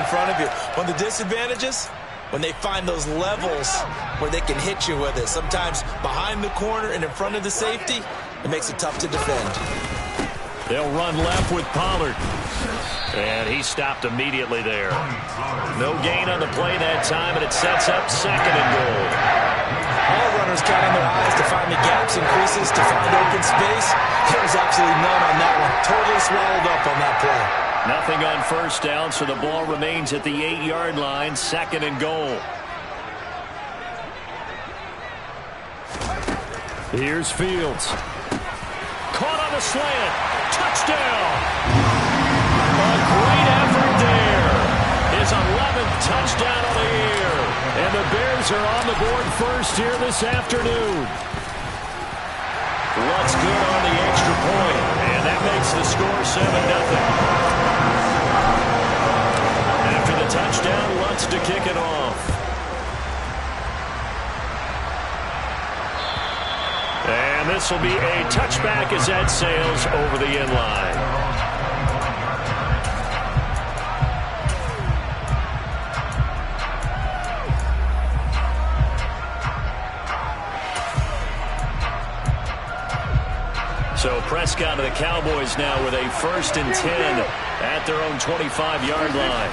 front of you. One of the disadvantages, when they find those levels where they can hit you with it, sometimes behind the corner and in front of the safety, it makes it tough to defend. They'll run left with Pollard. And he stopped immediately there. No gain on the play that time, and it sets up 2nd and goal. All runners counting their eyes to find the gaps and creases, to find open space. There was absolutely none on that one. Totally swallowed up on that play. Nothing on first down, so the ball remains at the 8-yard line, 2nd and goal. Here's Fields. Caught on the slant. Touchdown. A great effort there. His 11th touchdown of the year. And the Bears are on the board first here this afternoon. Lutz good on the extra point. And that makes the score 7-0. After the touchdown, Lutz to kick it off. And this will be a touchback as that sails over the end line. So Prescott of the Cowboys now with a 1st and 10 at their own 25-yard line.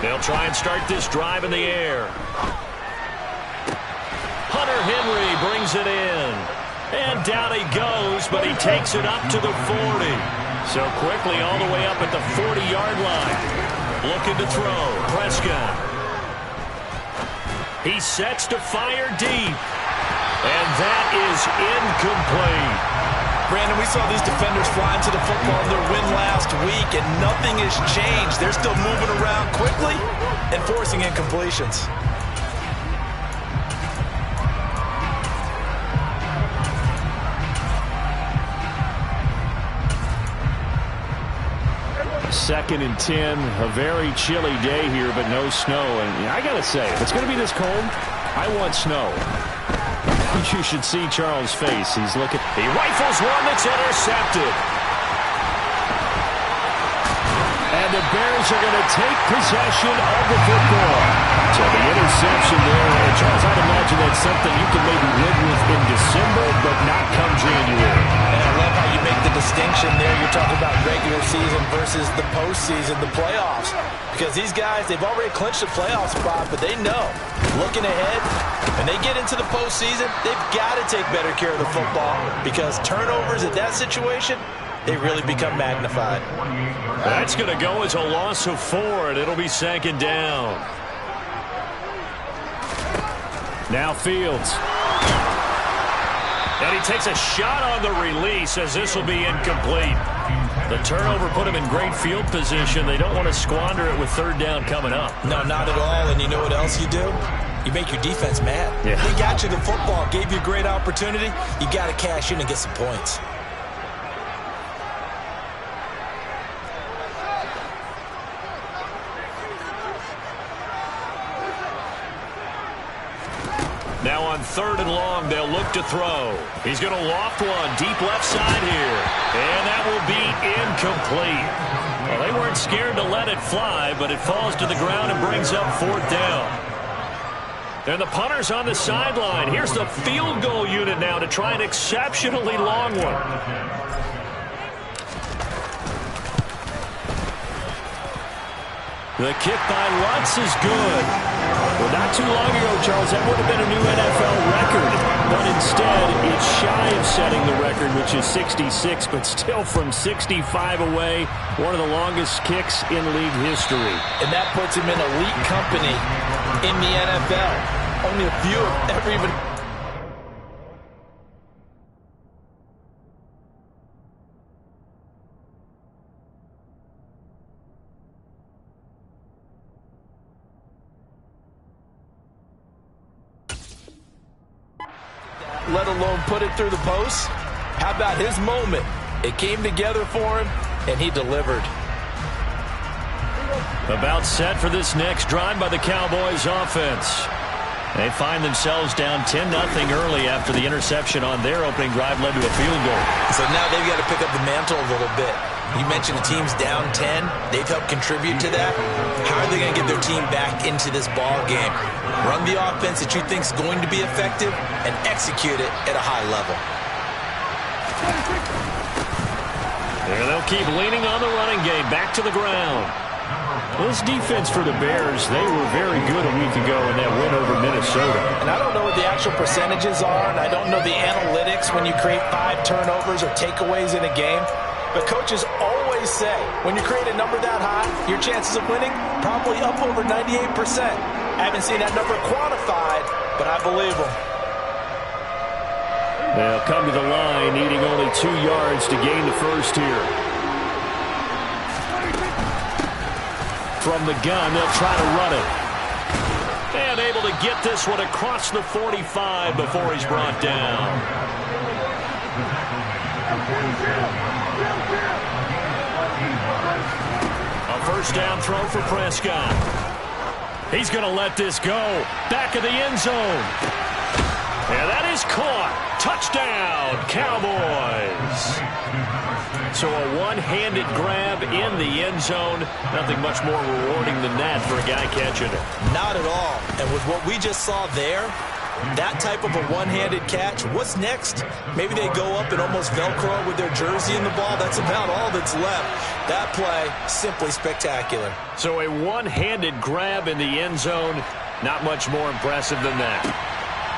They'll try and start this drive in the air. Hunter Henry brings it in. And down he goes, but he takes it up to the 40. So quickly all the way up at the 40-yard line. Looking to throw. Prescott. He sets to fire deep. And that is incomplete. Brandon, we saw these defenders flying to the football in their win last week, and nothing has changed. They're still moving around quickly and forcing incompletions. Second and 10, a very chilly day here, but no snow. And I got to say, if it's going to be this cold, I want snow. You should see Charles' face. He's looking. He rifles one that's intercepted. And the Bears are going to take possession of the football. So the interception there. And Charles, I'd imagine that's something you can maybe live with in December, but not come January. And I love how you make the distinction there. You're talking about regular season versus the postseason, the playoffs. Because these guys, they've already clinched a playoff spot, but they know, looking ahead, when they get into the postseason, they've got to take better care of the football, because turnovers in that situation, they really become magnified. That's going to go as a loss of 4, and it'll be 2nd down. Now Fields. And he takes a shot on the release, as this will be incomplete. The turnover put him in great field position. They don't want to squander it with 3rd down coming up. No, not at all. And you know what else you do? You make your defense mad. Yeah. They got you the football, gave you a great opportunity. You got to cash in and get some points. Now on 3rd and long, they'll look to throw. He's going to loft one deep left side here. And that will be incomplete. Well, they weren't scared to let it fly, but it falls to the ground and brings up 4th down. And the punter's on the sideline. Here's the field goal unit now to try an exceptionally long one. The kick by Lutz is good. Well, not too long ago, Charles, that would have been a new NFL record. But instead, it's shy of setting the record, which is 66, but still from 65 away, one of the longest kicks in league history. And that puts him in elite company in the NFL. Only a few have ever even... let alone put it through the post. How about his moment? It came together for him, and he delivered. About set for this next drive by the Cowboys offense. They find themselves down 10-0 early after the interception on their opening drive led to a field goal. So now they've got to pick up the mantle a little bit. You mentioned the team's down 10. They've helped contribute to that. How are they going to get their team back into this ball game? Run the offense that you think is going to be effective and execute it at a high level. There they'll keep leaning on the running game. Back to the ground. This defense for the Bears, they were very good a week ago in that win over Minnesota. And I don't know what the actual percentages are, and I don't know the analytics when you create 5 turnovers or takeaways in a game. But coaches always say, when you create a number that high, your chances of winning probably up over 98%. I haven't seen that number quantified, but I believe them. They'll come to the line, needing only 2 yards to gain the first here. From the gun, they'll try to run it. And able to get this one across the 45 before he's brought down. A first down throw for Prescott. He's going to let this go. Back of the end zone. And that is caught. Touchdown, Cowboys. So a one-handed grab in the end zone. Nothing much more rewarding than that for a guy catching it. Not at all. And with what we just saw there, that type of a one-handed catch, what's next? Maybe they go up and almost Velcro with their jersey in the ball. That's about all that's left. That play, simply spectacular. So a one-handed grab in the end zone. Not much more impressive than that.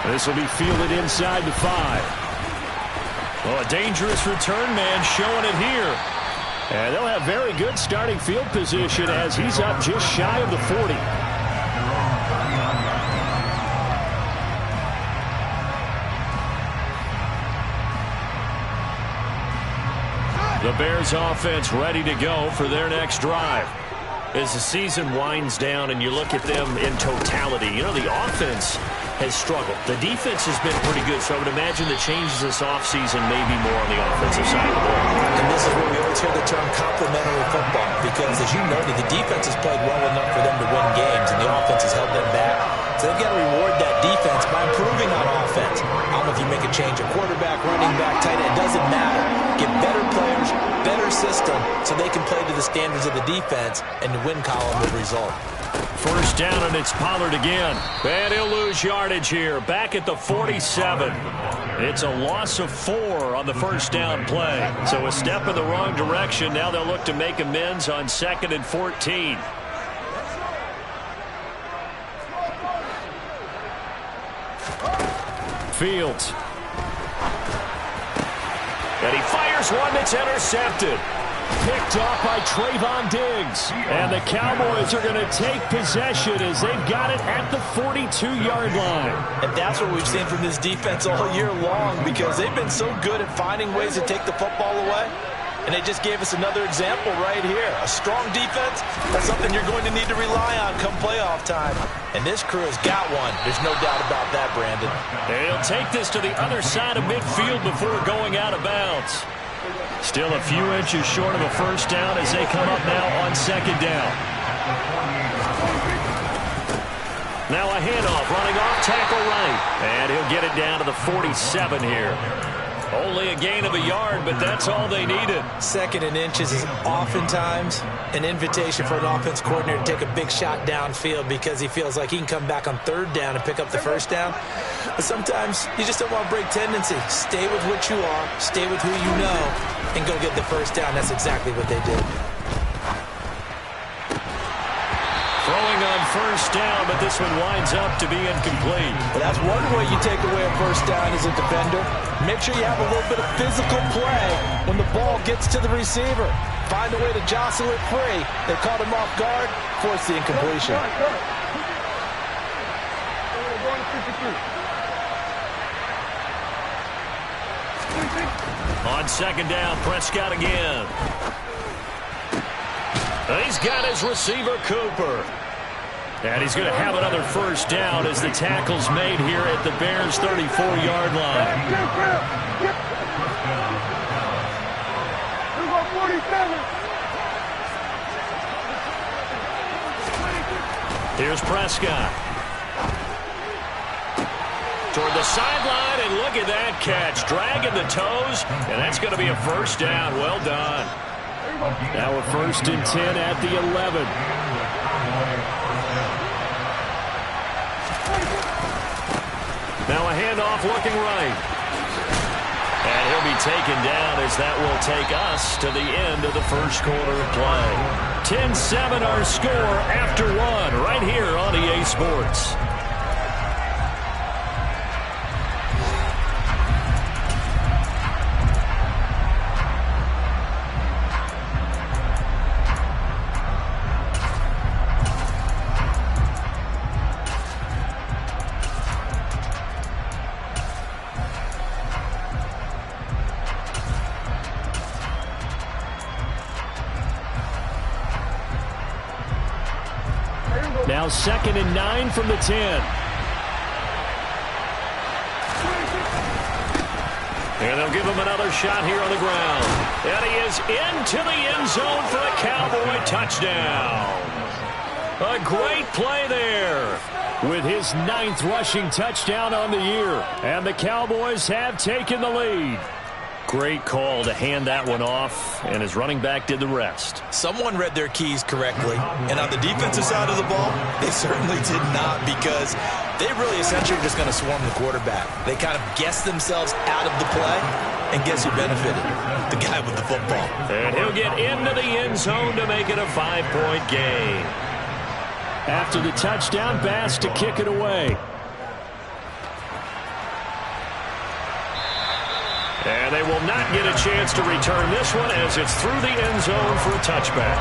This will be fielded inside the 5. Well, a dangerous return man showing it here. And they'll have very good starting field position as he's up just shy of the 40. The Bears offense ready to go for their next drive. As the season winds down and you look at them in totality, you know, the offense has struggled. The defense has been pretty good, so I would imagine the changes this offseason may be more on the offensive side of the ball. And this is where we always hear the term complementary football, because as you noted, the defense has played well enough for them to win games, and the offense has held them back. So they've got to reward that defense by improving on offense. I don't know if you make a change, a quarterback, running back, tight end, it doesn't matter. Get better players, better system, so they can play to the standards of the defense, and the win column will result. First down, and it's Pollard again. And he'll lose yardage here, back at the 47. It's a loss of 4 on the first down play. So a step in the wrong direction. Now they'll look to make amends on 2nd and 14. Fields. And he fires one that's intercepted. Picked off by Trayvon Diggs. And the Cowboys are going to take possession as they've got it at the 42-yard line. And that's what we've seen from this defense all year long, because they've been so good at finding ways to take the football away. And they just gave us another example right here. A strong defense, that's something you're going to need to rely on come playoff time. And this crew has got one. There's no doubt about that, Brandon. They'll take this to the other side of midfield before going out of bounds. Still a few inches short of a first down as they come up now on 2nd down. Now a handoff, running off tackle right. And he'll get it down to the 47 here. Only a gain of a yard, but that's all they needed. 2nd and inches is oftentimes an invitation for an offense coordinator to take a big shot downfield because he feels like he can come back on 3rd down and pick up the first down. But sometimes you just don't want to break tendency. Stay with what you are, stay with who you know, and go get the first down. That's exactly what they did. Throwing on first down, but this one winds up to be incomplete. Well, that's one way you take away a first down as a defender. Make sure you have a little bit of physical play when the ball gets to the receiver. Find a way to jostle it free. They caught him off guard, forced the incompletion. On 2nd down, Prescott again. He's got his receiver, Cooper. And he's going to have another first down as the tackle's made here at the Bears' 34-yard line. Here's Prescott. Toward the sideline, and look at that catch. Dragging the toes, and that's going to be a first down. Well done. Now a 1st and 10 at the 11. Now a handoff looking right. And he'll be taken down as that will take us to the end of the first quarter of play. 10-7 our score after one right here on EA Sports. Now 2nd and 9 from the 10. And they'll give him another shot here on the ground. And he is into the end zone for a Cowboy touchdown. A great play there with his 9th rushing touchdown on the year. And the Cowboys have taken the lead. Great call to hand that one off, and his running back did the rest. Someone read their keys correctly, and on the defensive side of the ball, they certainly did not, because they really essentially were just going to swarm the quarterback. They kind of guessed themselves out of the play, and guess who benefited? The guy with the football. And he'll get into the end zone to make it a 5-point game. After the touchdown, Bass to kick it away. And they will not get a chance to return this one as it's through the end zone for a touchback.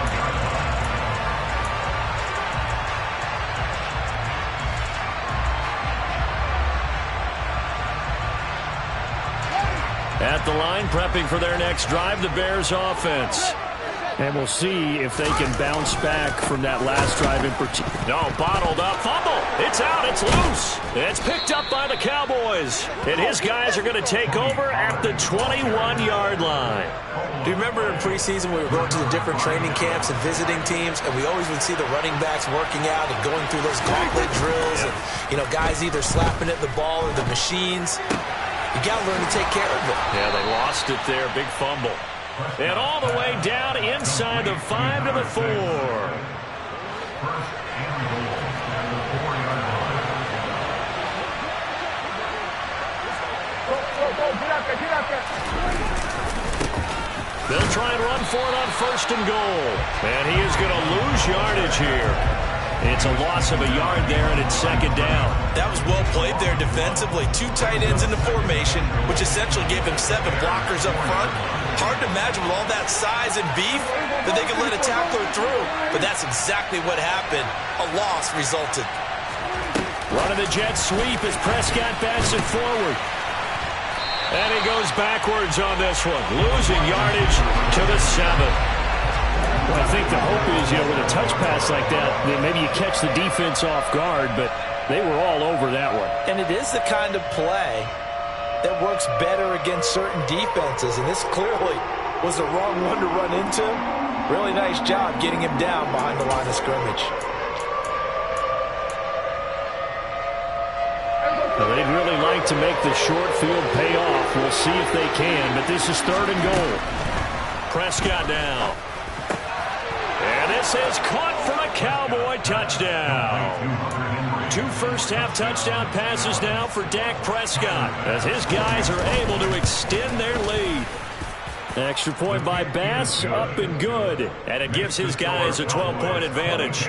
At the line, prepping for their next drive, the Bears offense. And we'll see if they can bounce back from that last drive in particular. No, bottled up. Fumble. It's out. It's loose. It's picked up by the Cowboys. And his guys are going to take over at the 21-yard line. Do you remember in preseason we were going to the different training camps and visiting teams, and we always would see the running backs working out and going through those gauntlet drills, and, you know, guys either slapping at the ball or the machines. You got to learn to take care of it. Yeah, they lost it there. Big fumble. And all the way down inside the 5 to the 4. They'll try and run for it on 1st and goal. And he is going to lose yardage here. It's a loss of a yard there, and it's 2nd down. That was well played there defensively. 2 tight ends in the formation, which essentially gave him 7 blockers up front. Hard to imagine with all that size and beef that they could let a tackler through. But that's exactly what happened. A loss resulted. Running the jet sweep as Prescott bats it forward. And he goes backwards on this one, losing yardage to the 7. Well, I think the hope is, you know, with a touch pass like that maybe you catch the defense off guard, but they were all over that one. And it is the kind of play that works better against certain defenses, and this clearly was the wrong one to run into. Really nice job getting him down behind the line of scrimmage. Well, they'd really like to make the short field pay off. We'll see if they can, but this is 3rd and goal. Prescott down. And this is caught for a Cowboy touchdown. 2 first-half touchdown passes now for Dak Prescott as his guys are able to extend their lead. Extra point by Bass, up and good. And it gives his guys a 12-point advantage.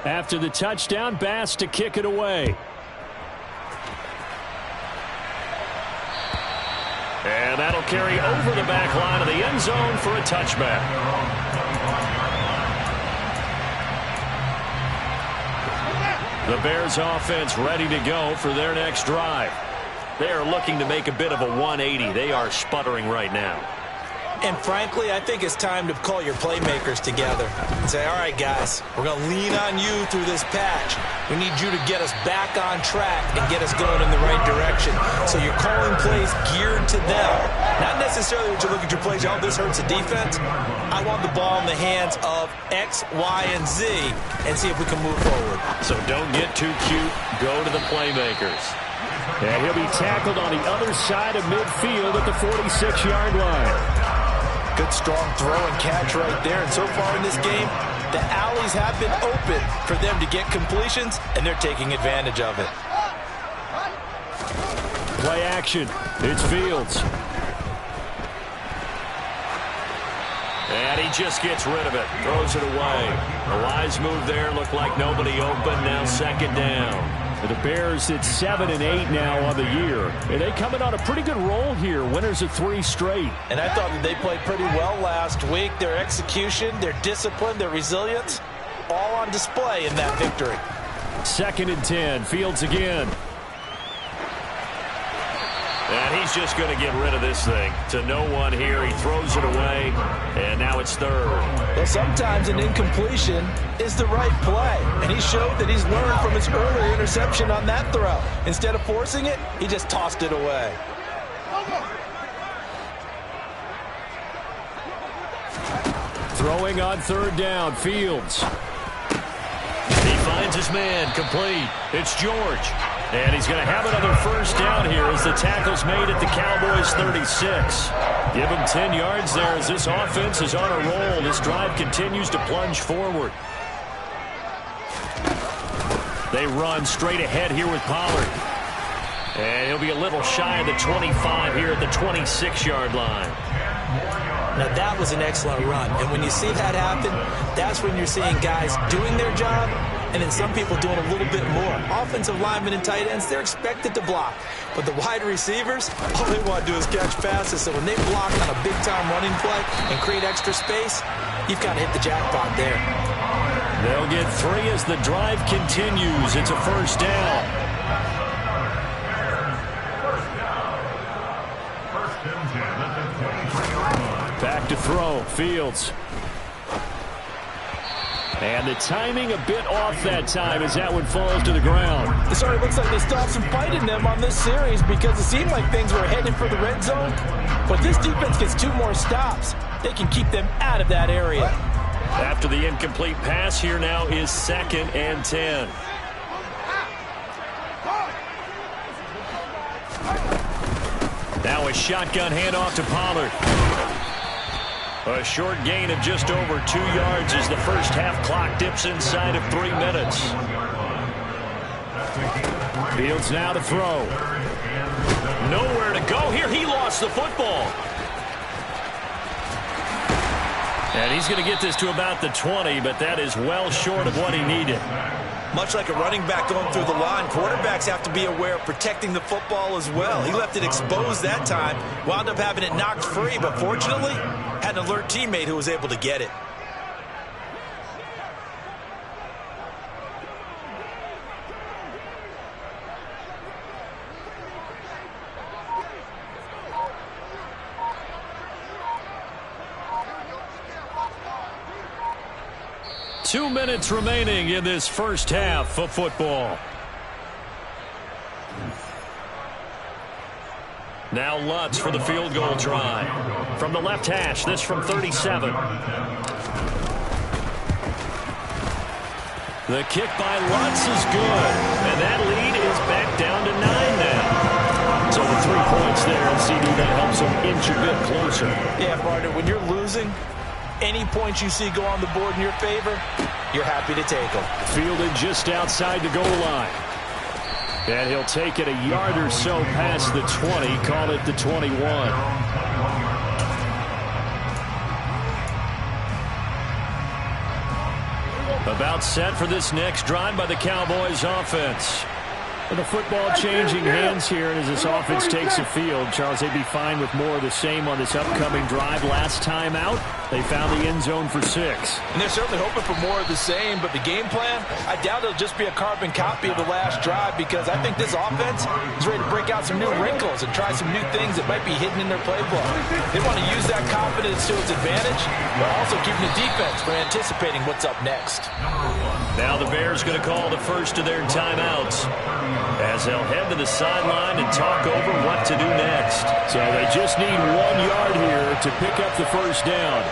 After the touchdown, Bass to kick it away. And that'll carry over the back line of the end zone for a touchback. The Bears offense ready to go for their next drive. They are looking to make a bit of a 180. They are sputtering right now. And frankly, I think it's time to call your playmakers together and say, all right, guys, we're going to lean on you through this patch. We need you to get us back on track and get us going in the right direction. So you're calling plays geared to them. Not necessarily that you look at your plays, oh, this hurts the defense. I want the ball in the hands of X, Y, and Z and see if we can move forward. So don't get too cute. Go to the playmakers. And he'll be tackled on the other side of midfield at the 46-yard line. Good, strong throw and catch right there. And so far in this game, the alleys have been open for them to get completions, and they're taking advantage of it. Play action. It's Fields. And he just gets rid of it. Throws it away. A wise move there. Looked like nobody open. Now second down. For the Bears, it's 7-8 now on the year. And they coming on a pretty good roll here. Winners of 3 straight. And I thought that they played pretty well last week. Their execution, their discipline, their resilience, all on display in that victory. 2nd and 10. Fields again. And he's just going to get rid of this thing. To no one here. He throws it away. And now it's 3rd. Well, sometimes an incompletion is the right play. And he showed that he's learned from his earlier interception on that throw. Instead of forcing it, he just tossed it away. Throwing on 3rd down. Fields. He finds his man. Complete. It's George. And he's going to have another first down here as the tackle's made at the Cowboys' 36. Give him 10 yards there as this offense is on a roll. This drive continues to plunge forward. They run straight ahead here with Pollard. And he'll be a little shy of the 25 here at the 26-yard line. Now, that was an excellent run. And when you see that happen, that's when you're seeing guys doing their job and then some people doing a little bit more. Offensive linemen and tight ends, they're expected to block. But the wide receivers, all they want to do is catch passes. So when they block on a big-time running play and create extra space, you've got to hit the jackpot there. They'll get 3 as the drive continues. It's a first down. Back to throw. Fields. And the timing a bit off that time as that one falls to the ground. It sort of looks like they stopped some fight in them on this series because it seemed like things were headed for the red zone. But this defense gets 2 more stops. They can keep them out of that area. After the incomplete pass, here now is 2nd and 10. Now a shotgun handoff to Pollard. A short gain of just over 2 yards as the first half clock dips inside of 3 minutes. Fields now to throw. Nowhere to go here. He lost the football. And he's going to get this to about the 20, but that is well short of what he needed. Much like a running back going through the line, quarterbacks have to be aware of protecting the football as well. He left it exposed that time, wound up having it knocked free, but fortunately, had an alert teammate who was able to get it. Two minutes remaining in this first half of football. Now Lutz for the field goal try. From the left hash, this from 37. The kick by Lutz is good. And that lead is back down to 9 now. So with 3 points there, and CD, that helps him inch a bit closer. Yeah, partner, when you're losing, any points you see go on the board in your favor, you're happy to take them. Fielded just outside the goal line. And he'll take it a yard or so past the 20, call it the 21. About set for this next drive by the Cowboys offense. The football changing hands here, and as this offense takes the field, Charles, they'd be fine with more of the same on this upcoming drive. Last time out, they found the end zone for 6. And they're certainly hoping for more of the same, but the game plan, I doubt it'll just be a carbon copy of the last drive, because I think this offense is ready to break out some new wrinkles and try some new things that might be hidden in their playbook. They want to use that confidence to its advantage, but also keeping the defense from anticipating what's up next. Now the Bears going to call the first of their timeouts, as they'll head to the sideline and talk over what to do next. So they just need 1 yard here to pick up the first down.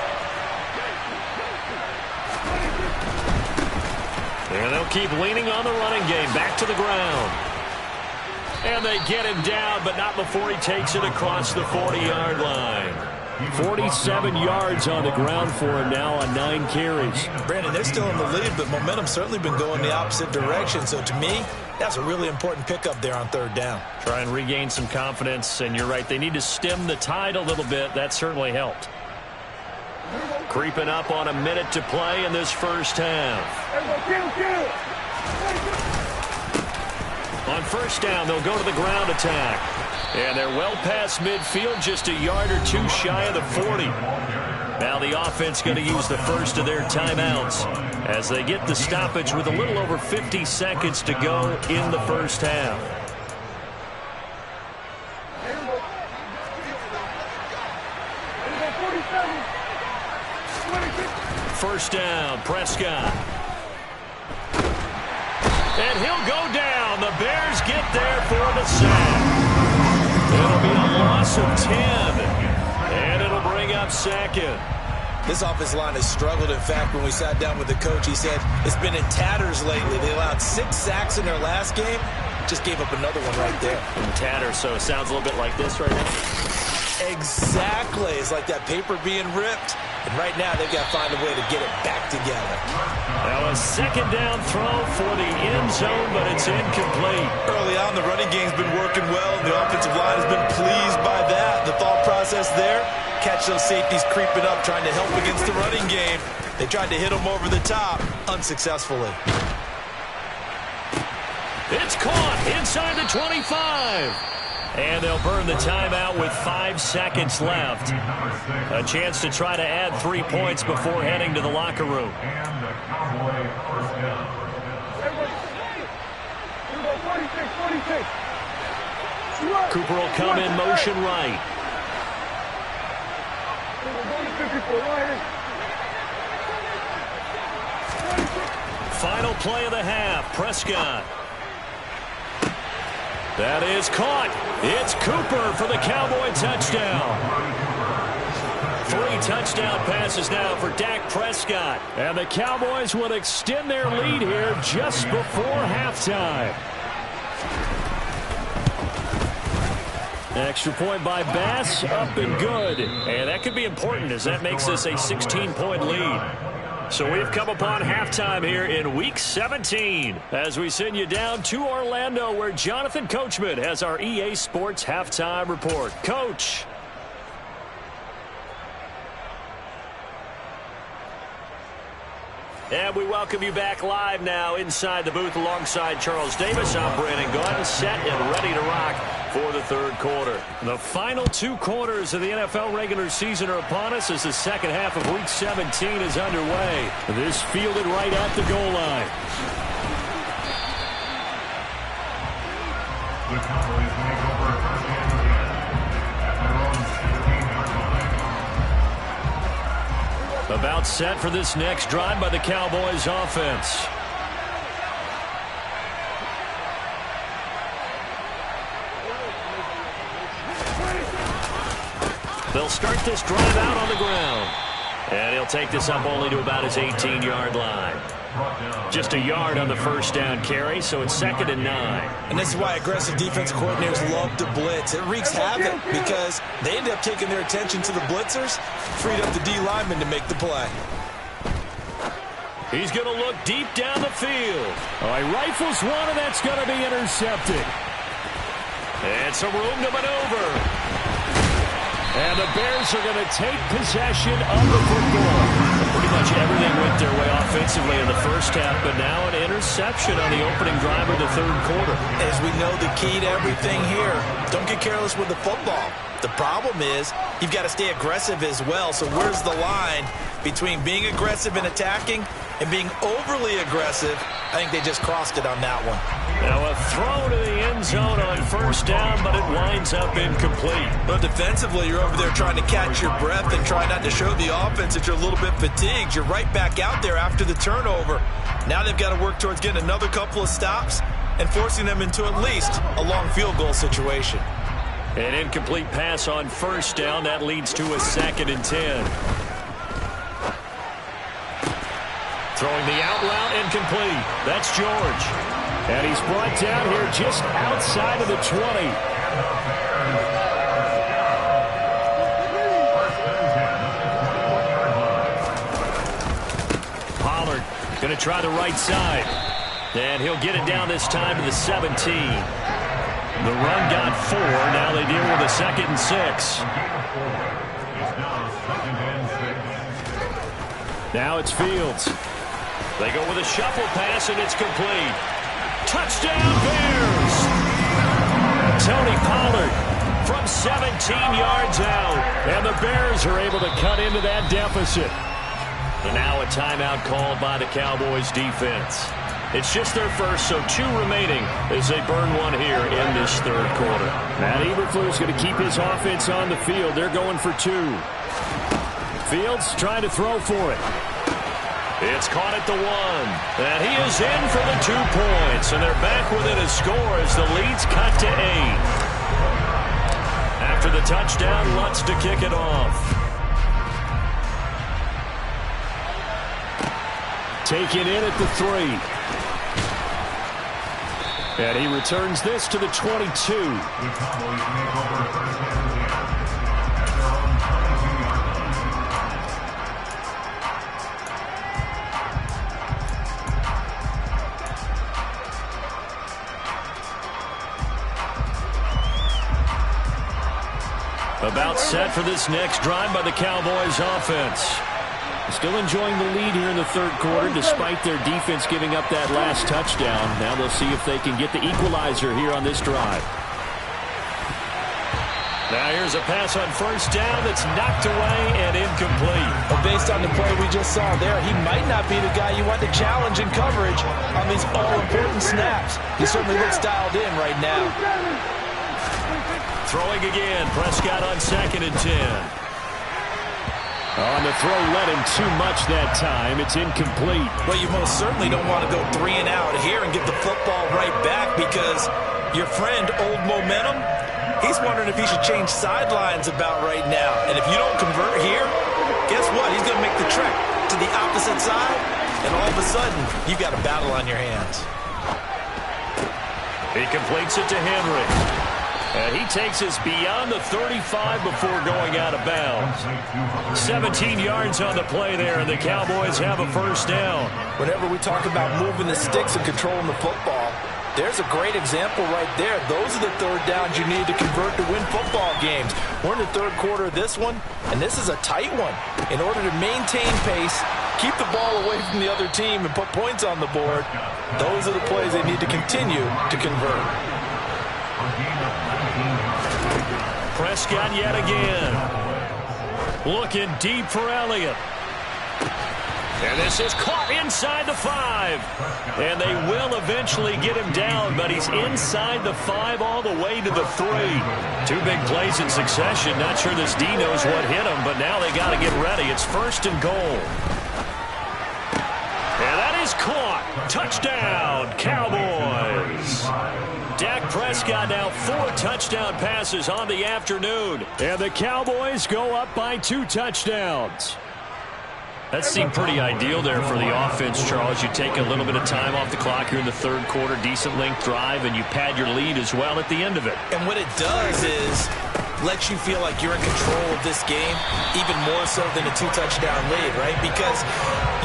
And they'll keep leaning on the running game. Back to the ground. And they get him down, but not before he takes it across the 40-yard line. 47 yards on the ground for him now on 9 carries. Brandon, they're still in the lead, but momentum's certainly been going the opposite direction. So to me, that's a really important pickup there on 3rd down. Try and regain some confidence, and you're right, they need to stem the tide a little bit. That certainly helped. Creeping up on a minute to play in this first half. On 1st down, they'll go to the ground attack. And they're well past midfield, just a yard or 2 shy of the 40. Now the offense going to use the first of their timeouts as they get the stoppage with a little over 50 seconds to go in the first half. First down, Prescott. And he'll go down. The Bears get there for the sack. It'll be a loss of 10. And it'll bring up 2nd. This offensive line has struggled. In fact, when we sat down with the coach, he said it's been in tatters lately. They allowed 6 sacks in their last game. Just gave up another one right there. In tatters, so it sounds a little bit like this right now. Exactly. It's like that paper being ripped. And right now, they've got to find a way to get it back together. Now a 2nd down throw for the end zone, but it's incomplete. Early on, the running game's been working well, and the offensive line has been pleased by that. The thought process there, catch those safeties creeping up, trying to help against the running game. They tried to hit them over the top, unsuccessfully. It's caught inside the 25. And they'll burn the timeout with 5 seconds left. A chance to try to add 3 points before heading to the locker room. Cooper will come in motion right. Final play of the half, Prescott. That is caught. It's Cooper for the Cowboy touchdown. 3 touchdown passes now for Dak Prescott. And the Cowboys will extend their lead here just before halftime. Extra point by Bass, up and good. And that could be important as that makes this a 16-point lead. So we've come upon halftime here in Week 17 as we send you down to Orlando, where Jonathan Coachman has our EA Sports Halftime Report. Coach. And we welcome you back live now inside the booth alongside Charles Davis. I'm Brandon Gordon, set and ready to rock for the 3rd quarter. The final 2 quarters of the NFL regular season are upon us as the second half of Week 17 is underway. This fielded right at the goal line. The Cowboys make over a touchdown at their own 16-yard line. About set for this next drive by the Cowboys offense. They'll start this drive out on the ground. And he'll take this up only to about his 18-yard line. Just a yard on the first down carry, so it's 2nd and 9. And this is why aggressive defensive coordinators love to blitz. It wreaks havoc because they end up taking their attention to the blitzers, freed up the D lineman to make the play. He's going to look deep down the field. He rifles one, and that's going to be intercepted. And some room to maneuver. And the Bears are going to take possession of the football. Pretty much everything went their way offensively in the first half, but now an interception on the opening drive of the third quarter. As we know, the key to everything here, don't get careless with the football. The problem is you've got to stay aggressive as well. So where's the line between being aggressive and attacking and being overly aggressive? I think they just crossed it on that one. Now a throw to the end zone on first down, but it winds up incomplete. But defensively, you're over there trying to catch your breath and try not to show the offense that you're a little bit fatigued. You're right back out there after the turnover. Now they've got to work towards getting another couple of stops and forcing them into at least a long field goal situation. An incomplete pass on first down. That leads to a 2nd and 10. Throwing the out route, incomplete. That's George. And he's brought down here just outside of the 20. Pollard going to try the right side. And he'll get it down this time to the 17. The run got 4. Now they deal with a 2nd and 6. Now it's Fields. They go with a shuffle pass, and it's complete. Touchdown, Bears! Tony Pollard from 17 yards out. And the Bears are able to cut into that deficit. And now a timeout called by the Cowboys defense. It's just their first, so 2 remaining as they burn one here in this third quarter. Matt Eberflus going to keep his offense on the field. They're going for 2. Fields trying to throw for it. It's caught at the 1. And he is in for the 2 points. And they're back within a score as the lead's cut to 8. After the touchdown, Lutz to kick it off. Taken in at the 3. And he returns this to the 22. The Cowboys make over first down at their own 22-yard line. About set for this next drive by the Cowboys offense. Still enjoying the lead here in the third quarter despite their defense giving up that last touchdown. Now they'll see if they can get the equalizer here on this drive. Now here's a pass on first down that's knocked away and incomplete. But based on the play we just saw there, he might not be the guy you want to challenge in coverage on these all-important snaps. He certainly looks dialed in right now. Throwing again, Prescott on 2nd and 10. On the throw led him too much that time. It's incomplete. Well, you most certainly don't want to go 3 and out here and get the football right back because your friend, Old Momentum, he's wondering if he should change sidelines about right now. And if you don't convert here, guess what? He's going to make the trek to the opposite side, and all of a sudden, you've got a battle on your hands. He completes it to Henry. And he takes us beyond the 35 before going out of bounds. 17 yards on the play there, and the Cowboys have a first down. Whenever we talk about moving the sticks and controlling the football, there's a great example right there. Those are the third downs you need to convert to win football games. We're in the third quarter of this one, and this is a tight one. In order to maintain pace, keep the ball away from the other team, and put points on the board, those are the plays they need to continue to convert. Prescott yet again. Looking deep for Elliott. And this is caught inside the 5. And they will eventually get him down, but he's inside the 5 all the way to the 3. 2 big plays in succession. Not sure this D knows what hit him, but now they got to get ready. It's 1st and goal. And that is caught. Touchdown, Cowboys. Dak Prescott now 4 touchdown passes on the afternoon. And the Cowboys go up by 2 touchdowns. That seemed pretty ideal there for the offense, Charles. You take a little bit of time off the clock here in the third quarter, decent length drive, and you pad your lead as well at the end of it. And what it does is let you feel like you're in control of this game, even more so than a 2-touchdown lead, right? Because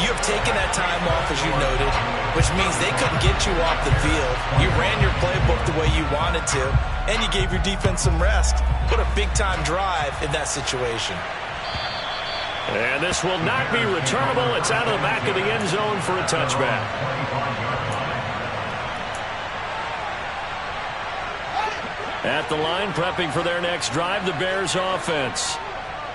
you have taken that time off, as you noted, which means they couldn't get you off the field. You ran your playbook the way you wanted to, and you gave your defense some rest. What a big-time drive in that situation. And this will not be returnable. It's out of the back of the end zone for a touchback. At the line, prepping for their next drive, the Bears offense.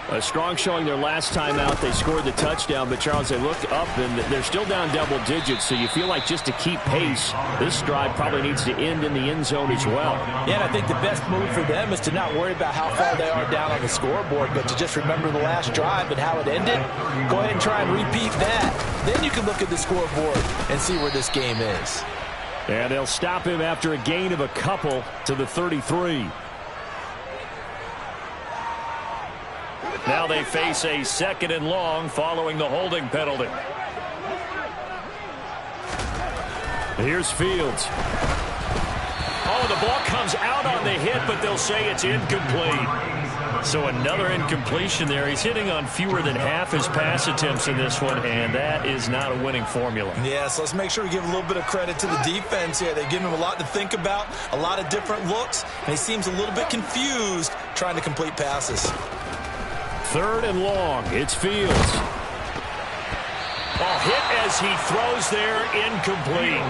A strong showing their last time out. They scored the touchdown, but Charles, they look up and they're still down double digits, so you feel like just to keep pace, this drive probably needs to end in the end zone as well. Yeah, and I think the best move for them is to not worry about how far they are down on the scoreboard, but to just remember the last drive and how it ended. Go ahead and try and repeat that. Then you can look at the scoreboard and see where this game is. And they'll stop him after a gain of a couple to the 33. Now they face a 2nd and long following the holding penalty. Here's Fields. Oh, the ball comes out on the hit, but they'll say it's incomplete. So another incompletion there. He's hitting on fewer than half his pass attempts in this one, and that is not a winning formula. Yeah, so let's make sure we give a little bit of credit to the defense here. They've given him a lot to think about, a lot of different looks, and he seems a little bit confused trying to complete passes. 3rd and long. It's Fields. Ball hit as he throws there, incomplete.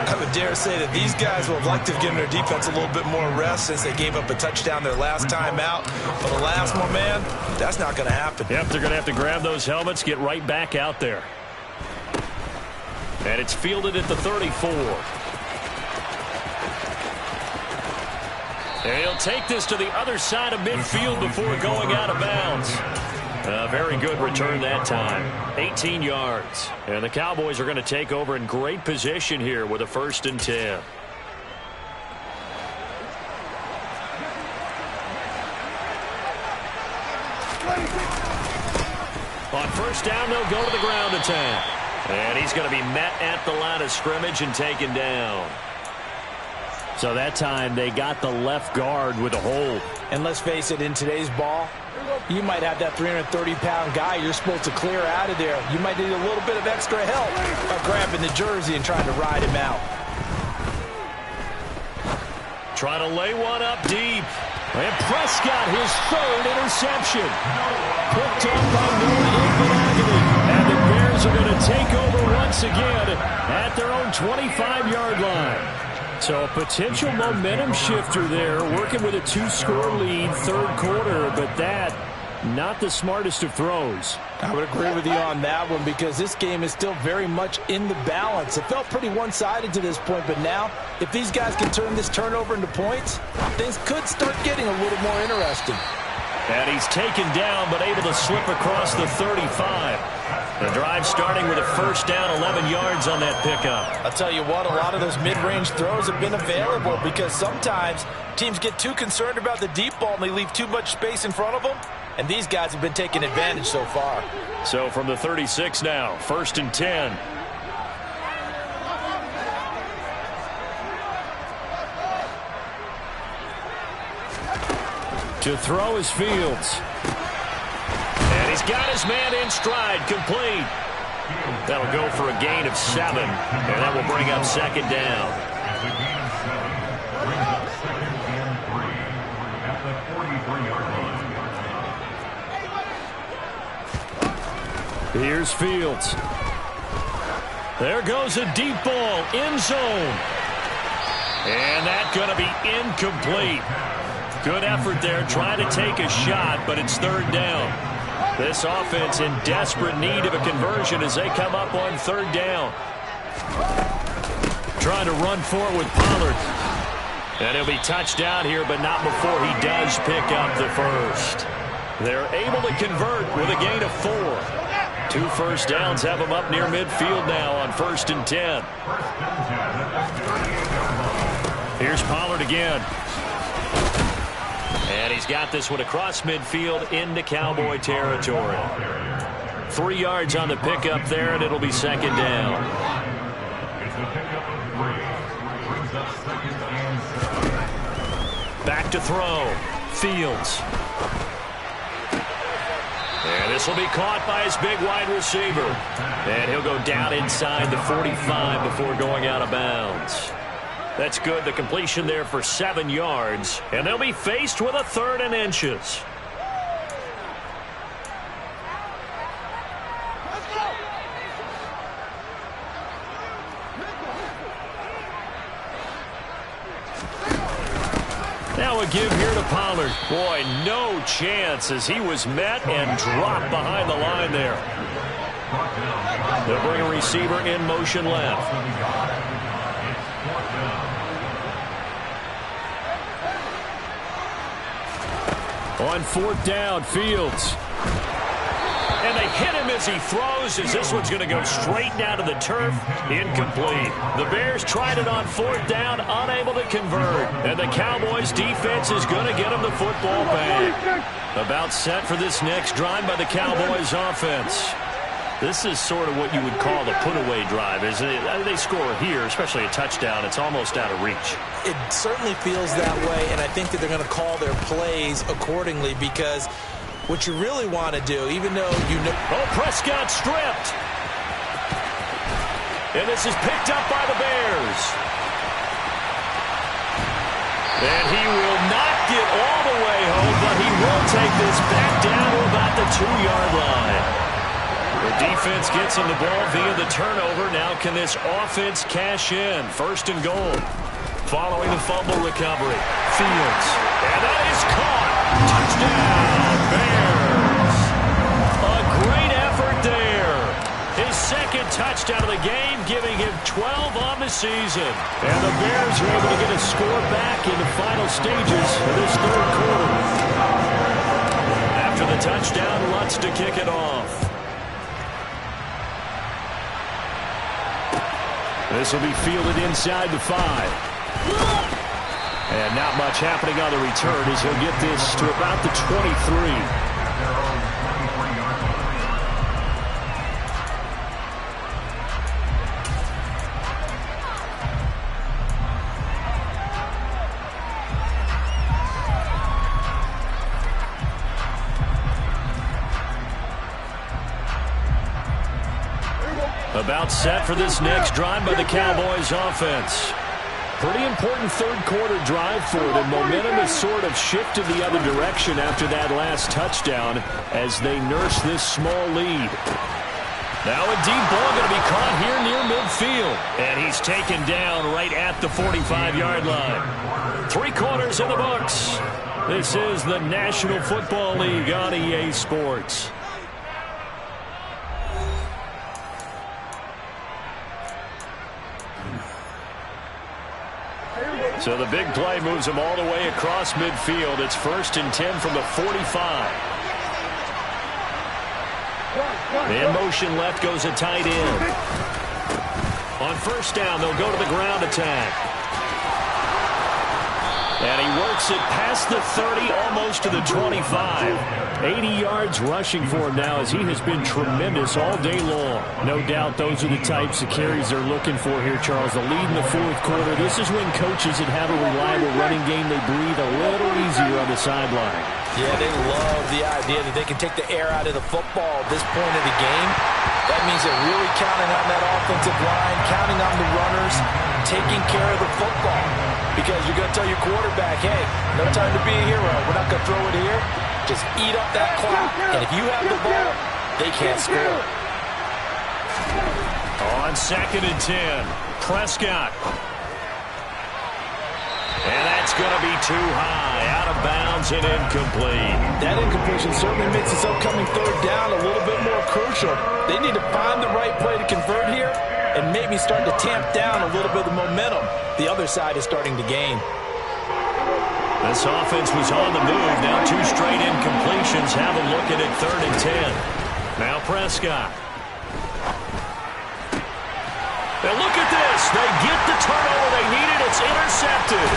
I would dare say that these guys would have liked to have given their defense a little bit more rest since they gave up a touchdown their last time out. But alas, my man, that's not going to happen. Yep, they're going to have to grab those helmets, get right back out there. And it's fielded at the 34. And he'll take this to the other side of midfield before going out of bounds. A very good return that time. 18 yards. And the Cowboys are going to take over in great position here with a 1st and 10. On 1st down, they'll go to the ground attack. And he's going to be met at the line of scrimmage and taken down. So that time they got the left guard with a hold. And let's face it, in today's ball, you might have that 330-pound guy you're supposed to clear out of there. You might need a little bit of extra help by grabbing the jersey and trying to ride him out. Trying to lay one up deep. And Prescott, his 3rd interception. Picked up by Noah Infinagany. And the Bears are going to take over once again at their own 25-yard line. So a potential momentum shifter there, working with a 2-score lead, 3rd quarter, but that, not the smartest of throws. I would agree with you on that one because this game is still very much in the balance. It felt pretty one-sided to this point, but now, if these guys can turn this turnover into points, things could start getting a little more interesting. And he's taken down, but able to slip across the 35. The drive starting with a 1st down, 11 yards on that pickup. I'll tell you what, a lot of those mid-range throws have been available because sometimes teams get too concerned about the deep ball and they leave too much space in front of them. And these guys have been taking advantage so far. So from the 36 now, 1st and 10. To throw is Fields. And he's got his man in stride, complete. That'll go for a gain of 7, and that will bring up 2nd down. Here's Fields. There goes a deep ball, end zone. And that's going to be incomplete. Good effort there, trying to take a shot, but it's 3rd down. This offense in desperate need of a conversion as they come up on 3rd down. Trying to run for it with Pollard. And he'll be touched down here, but not before he does pick up the 1st. They're able to convert with a gain of 4. 2 first downs have them up near midfield now on 1st and 10. Here's Pollard again. And he's got this one across midfield into Cowboy territory. 3 yards on the pickup there, and it'll be 2nd down. Back to throw. Fields. And this will be caught by his big wide receiver. And he'll go down inside the 45 before going out of bounds. That's good. The completion there for 7 yards. And they'll be faced with a 3rd and inches. throw a give here to Pollard. Boy, no chance as he was met and dropped behind the line there. They'll bring a receiver in motion left. On fourth down, Fields. And they hit him as he throws, as this one's going to go straight down to the turf. Incomplete. The Bears tried it on fourth down, unable to convert. And the Cowboys' defense is going to get them the football back. About set for this next drive by the Cowboys' offense. This is sort of what you would call the put-away drive, isn't it? They score here, especially a touchdown. It's almost out of reach. It certainly feels that way, and I think that they're going to call their plays accordingly because what you really want to do, even though you know... Oh, Prescott stripped. And this is picked up by the Bears. And he will not get all the way home, but he will take this back down to about the 2-yard line. The defense gets him the ball via the turnover. Now can this offense cash in? First and goal. Following the fumble recovery. Fields. And that is caught. Touchdown, Bears. A great effort there. His second touchdown of the game, giving him 12 on the season. And the Bears are able to get a score back in the final stages of this third quarter. After the touchdown, Lutz to kick it off. This will be fielded inside the 5. And not much happening on the return as he'll get this to about the 23. About set for this next drive by the Cowboys offense. Pretty important third quarter drive for them. Momentum has sort of shifted the other direction after that last touchdown as they nurse this small lead. Now a deep ball going to be caught here near midfield. And he's taken down right at the 45-yard line. 3 quarters in the books. This is the National Football League on EA Sports. So the big play moves him all the way across midfield. It's 1st and 10 from the 45. In motion left goes a tight end. On first down, they'll go to the ground attack. And he works it past the 30, almost to the 25. 80 yards rushing for him now as he has been tremendous all day long. No doubt those are the types of carries they're looking for here, Charles. The lead in the fourth quarter. This is when coaches that have a reliable running game, they breathe a little easier on the sideline. Yeah, they love the idea that they can take the air out of the football at this point of the game. That means they're really counting on that offensive line, counting on the runners, taking care of the football. Because you're going to tell your quarterback, hey, no time to be a hero. We're not going to throw it here. Just eat up that clock. And if you have the ball, they can't score. On 2nd and 10, Prescott. And that's going to be too high, out of bounds and incomplete. That incompletion certainly makes this upcoming third down a little bit more crucial. They need to find the right play to convert here and maybe start to tamp down a little bit of the momentum the other side is starting to gain. This offense was on the move. Now 2 straight incompletions. Have a look at it, 3rd and 10. Now Prescott. Now look at this. They get the turnover they needed. It's intercepted.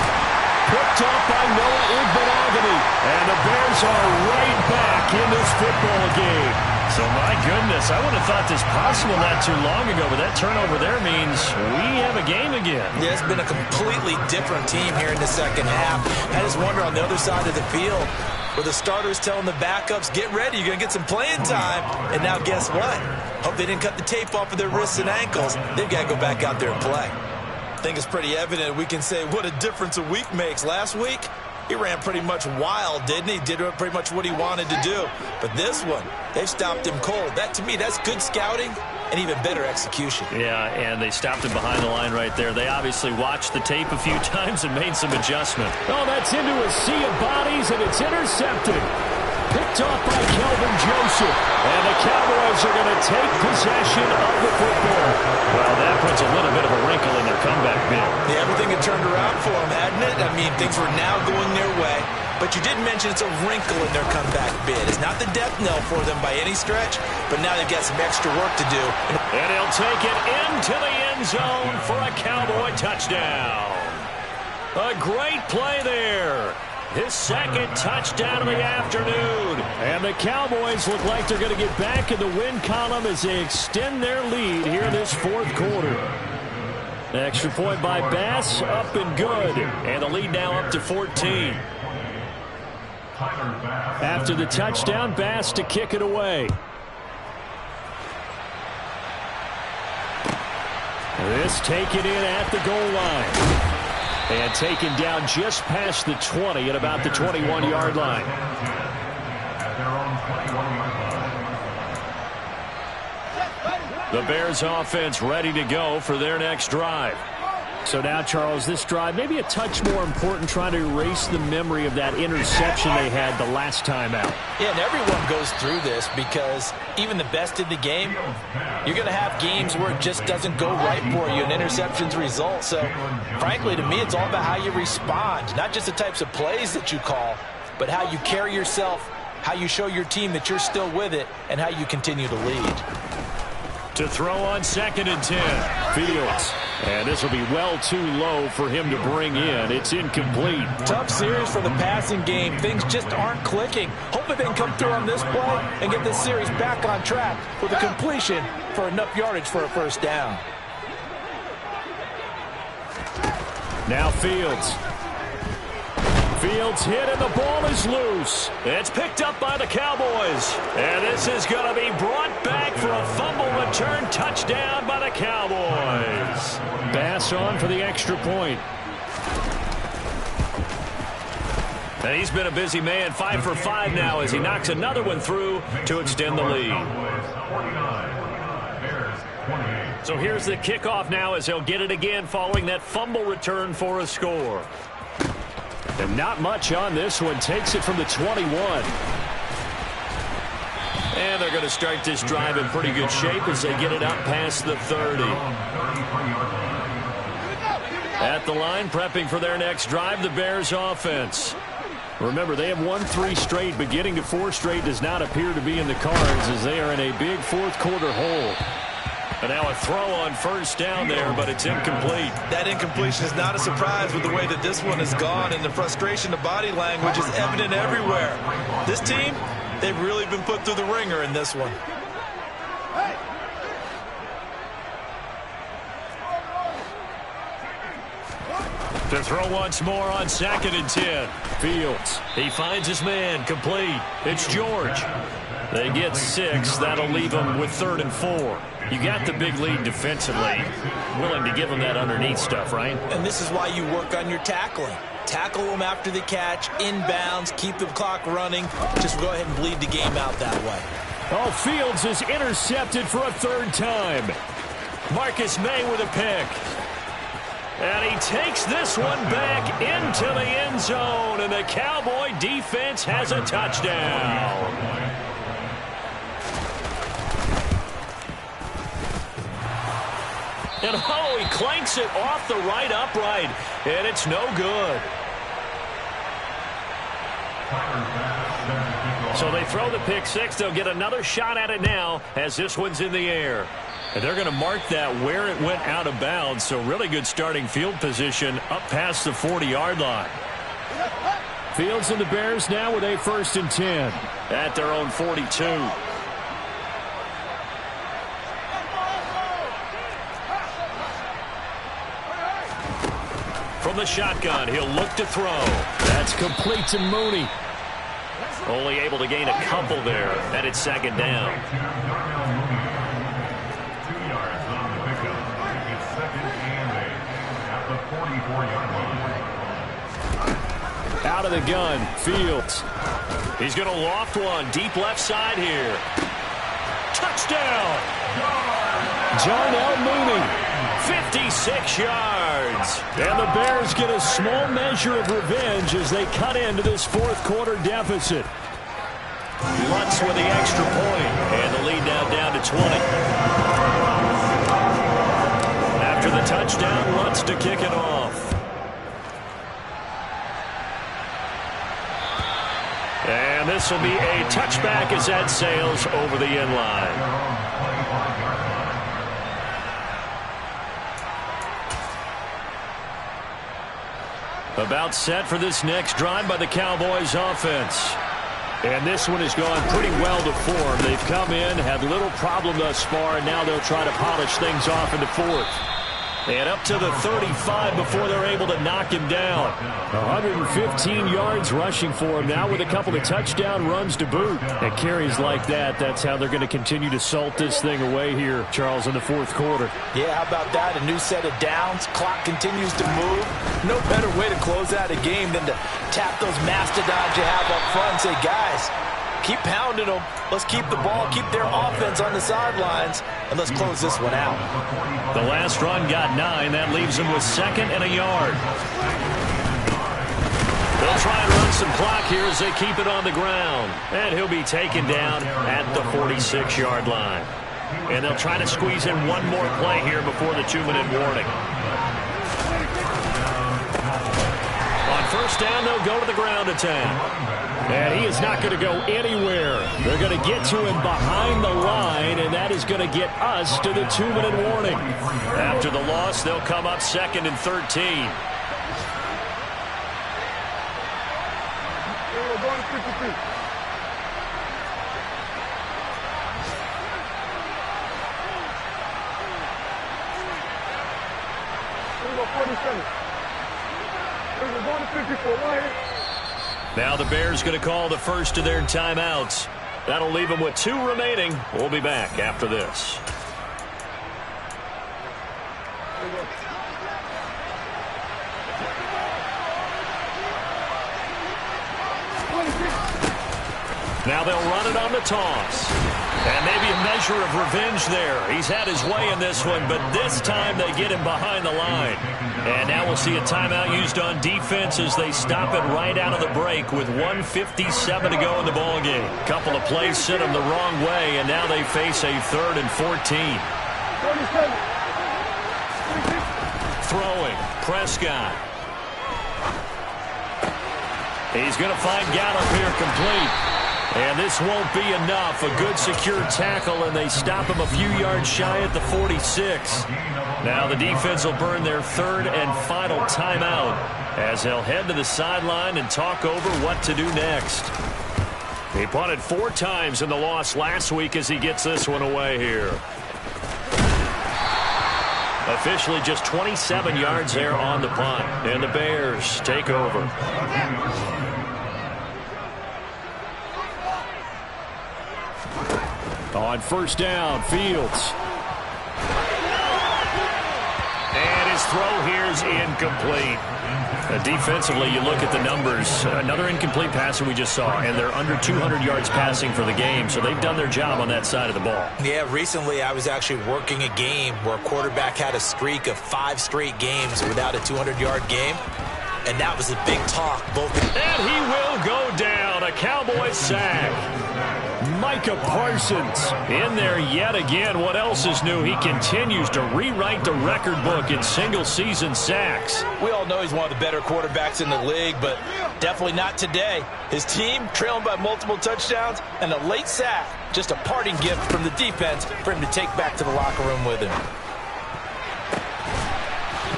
Picked up by Noah Igbenogany. And the Bears are right back in this football game. So, my goodness, I would have thought this possible not too long ago, but that turnover there means we have a game again. Yeah, it's been a completely different team here in the second half. I just wonder on the other side of the field, where the starters telling the backups, get ready, you're going to get some playing time. And now guess what? Hope they didn't cut the tape off of their wrists and ankles. They've got to go back out there and play. I think it's pretty evident we can say what a difference a week makes. Last week, he ran pretty much wild, didn't he? Did pretty much what he wanted to do. But this one, they stopped him cold. That, to me, that's good scouting and even better execution. Yeah, and they stopped him behind the line right there. They obviously watched the tape a few times and made some adjustment. Oh, that's into a sea of bodies, and it's intercepted. Picked off by Kelvin Joseph. And the Cowboys are going to take possession of the football. Well, that puts a little bit of a wrinkle in their comeback bid. Yeah, everything had turned around for them, hadn't it? I mean, things were now going their way. But you did mention it's a wrinkle in their comeback bid. It's not the death knell for them by any stretch, but now they've got some extra work to do. And he'll take it into the end zone for a Cowboy touchdown. A great play there. His second touchdown of the afternoon. And the Cowboys look like they're going to get back in the win column as they extend their lead here this fourth quarter. Extra point by Bass, up and good. And the lead now up to 14. After the touchdown, Bass to kick it away. This taken in at the goal line. And taken down just past the 20 at about the 21-yard line. The Bears offense ready to go for their next drive. So now, Charles, this drive maybe a touch more important, trying to erase the memory of that interception they had the last time out. Yeah, and everyone goes through this because even the best in the game, you're going to have games where it just doesn't go right for you and interceptions result. So, frankly, to me, it's all about how you respond, not just the types of plays that you call, but how you carry yourself, how you show your team that you're still with it, and how you continue to lead. To throw on 2nd and 10. Fields. And this will be well too low for him to bring in. It's incomplete. Tough series for the passing game. Things just aren't clicking. Hopefully they can come through on this play and get this series back on track with a completion for enough yardage for a first down. Now Fields. Fields hit and the ball is loose. It's picked up by the Cowboys. And this is going to be brought back for a fumble return touchdown by the Cowboys. Bass on for the extra point. And he's been a busy man, 5 for 5 now as he knocks another one through to extend the lead. So here's the kickoff now as he'll get it again following that fumble return for a score. And not much on this one. Takes it from the 21. And they're going to start this drive in pretty good shape as they get it up past the 30. At the line, prepping for their next drive, the Bears offense. Remember, they have won 3 straight, but getting to 4 straight does not appear to be in the cards as they are in a big fourth quarter hole. And now a throw on first down there, but it's incomplete. That incompletion is not a surprise with the way that this one has gone, and the frustration, the body language is evident everywhere. This team, they've really been put through the ringer in this one. To throw once more on 2nd and 10. Fields. He finds his man, complete. It's George. They get 6. That'll leave them with 3rd and 4. You got the big lead defensively. Willing to give them that underneath stuff, right? And this is why you work on your tackling. Tackle them after the catch, inbounds, keep the clock running. Just go ahead and bleed the game out that way. Oh, Fields is intercepted for a 3rd time. Marcus May with a pick. And he takes this one back into the end zone, and the Cowboy defense has a touchdown. And oh, he clanks it off the right upright, and it's no good. So they throw the pick 6. They'll get another shot at it now as this one's in the air. And they're going to mark that where it went out of bounds. So really good starting field position up past the 40-yard line. Fields and the Bears now with a 1st and 10. At their own 42. From the shotgun, he'll look to throw. That's complete to Mooney. Only able to gain a couple there, and it's 2nd down. 2 yards on the pickup. It's 2nd and 8 at the 44-yard line. Out of the gun, Fields. He's going to loft one deep left side here. Touchdown! Jarnell Mooney. 56 yards. And the Bears get a small measure of revenge as they cut into this fourth quarter deficit. Lutz with the extra point, and the lead now down to 20. After the touchdown, Lutz to kick it off. And this will be a touchback as that sails over the end line. About set for this next drive by the Cowboys offense. And this one has gone pretty well to form. They've come in, had little problem thus far, and now they'll try to polish things off in the fourth. And up to the 35 before they're able to knock him down. 115 yards rushing for him now with a couple of touchdown runs to boot. And carries like that, that's how they're going to continue to salt this thing away here, Charles, in the fourth quarter. Yeah, how about that? A new set of downs. Clock continues to move. No better way to close out a game than to tap those mastodons you have up front and say, guys, keep pounding them. Let's keep the ball, keep their offense on the sidelines, and let's close this one out. The last run got 9. That leaves them with second and a yard. They'll try and run some clock here as they keep it on the ground. And he'll be taken down at the 46-yard line. And they'll try to squeeze in one more play here before the 2-minute warning. On first down, they'll go to the ground attack. And he is not going to go anywhere. They're going to get to him behind the line, and that is going to get us to the 2-minute warning. After the loss, they'll come up second and 13. Now the Bears going to call the first of their timeouts. That'll leave them with 2 remaining. We'll be back after this. Now they'll run it on the toss. And maybe a measure of revenge there. He's had his way in this one, but this time they get him behind the line. And now we'll see a timeout used on defense as they stop it right out of the break with 1:57 to go in the ballgame. Couple of plays sent them the wrong way, and now they face a 3rd and 14. Throwing, Prescott. He's going to find Gallup here complete. And this won't be enough. A good secure tackle, and they stop him a few yards shy at the 46. Now the defense will burn their 3rd and final timeout as they'll head to the sideline and talk over what to do next. He punted 4 times in the loss last week as he gets this one away here. Officially just 27 yards there on the punt. And the Bears take over. On first down, Fields. And his throw here is incomplete. Defensively, you look at the numbers. Another incomplete pass that we just saw, and they're under 200 yards passing for the game, so they've done their job on that side of the ball. Yeah, recently I was actually working a game where a quarterback had a streak of 5 straight games without a 200-yard game, and that was a big talk. And he will go down. A Cowboy sack. Micah Parsons in there yet again. What else is new? He continues to rewrite the record book in single-season sacks. We all know he's one of the better quarterbacks in the league, but definitely not today. His team trailing by multiple touchdowns and a late sack. Just a parting gift from the defense for him to take back to the locker room with him.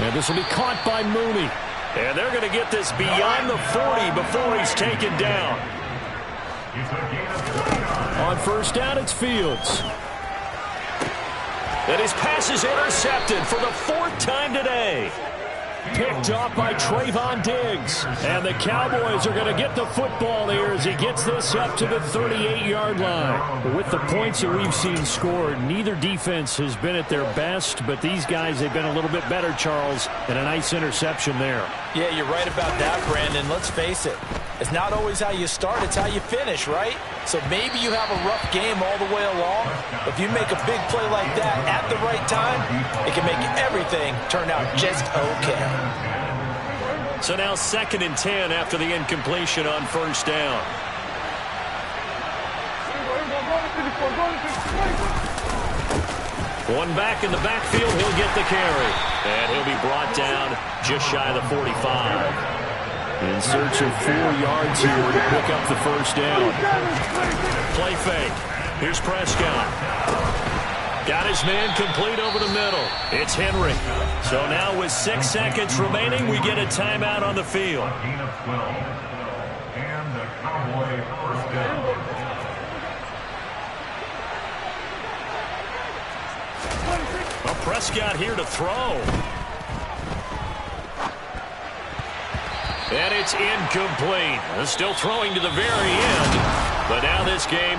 And this will be caught by Mooney. And they're going to get this beyond the 40 before he's taken down. On first down, it's Fields. And his pass is intercepted for the 4th time today. Picked off by Trayvon Diggs. And the Cowboys are going to get the football here as he gets this up to the 38-yard line. But with the points that we've seen scored, neither defense has been at their best, but these guys have been a little bit better, Charles, and a nice interception there. Yeah, you're right about that, Brandon. Let's face it. It's not always how you start, it's how you finish, right? So maybe you have a rough game all the way along. If you make a big play like that at the right time, it can make everything turn out just okay. So now 2nd and 10 after the incompletion on first down. One back in the backfield, he'll get the carry. And he'll be brought down just shy of the 45. In search of 4 yards here to pick up the first down. Play fake. Here's Prescott. Got his man complete over the middle. It's Henry. So now with 6 seconds remaining, we get a timeout on the field. Gain of 12. And the Cowboy first down. Well, Prescott here to throw. And it's incomplete. Still throwing to the very end. But now this game